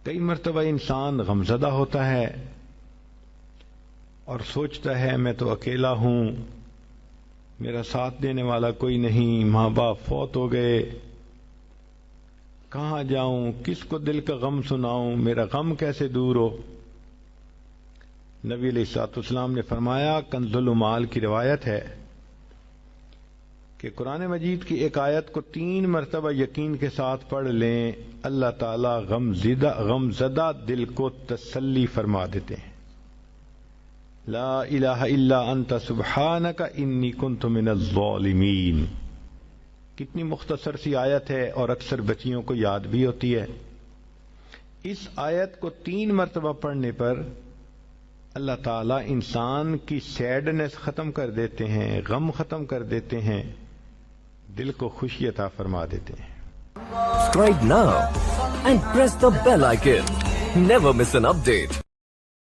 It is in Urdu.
کئی مرتبہ انسان غمزدہ ہوتا ہے اور سوچتا ہے میں تو اکیلا ہوں، میرا ساتھ دینے والا کوئی نہیں، ماں باپ فوت ہو گئے، کہاں جاؤں، کس کو دل کا غم سناؤں، میرا غم کیسے دور ہو۔ نبی علیہ الصلوۃ والسلام نے فرمایا، کنز المال کی روایت ہے کہ قرآن مجید کی ایک آیت کو 3 مرتبہ یقین کے ساتھ پڑھ لیں، اللہ تعالی غمزدہ دل کو تسلی فرما دیتے ہیں۔ لا الہ الا انت سبحانک انی کنت من الظالمین۔ کتنی مختصر سی آیت ہے اور اکثر بچیوں کو یاد بھی ہوتی ہے۔ اس آیت کو 3 مرتبہ پڑھنے پر اللہ تعالیٰ انسان کی سیڈنس ختم کر دیتے ہیں، غم ختم کر دیتے ہیں، دل کو خوشی عطا فرما دیتے ہیں۔ Subscribe now and press the bell icon. Never miss an update.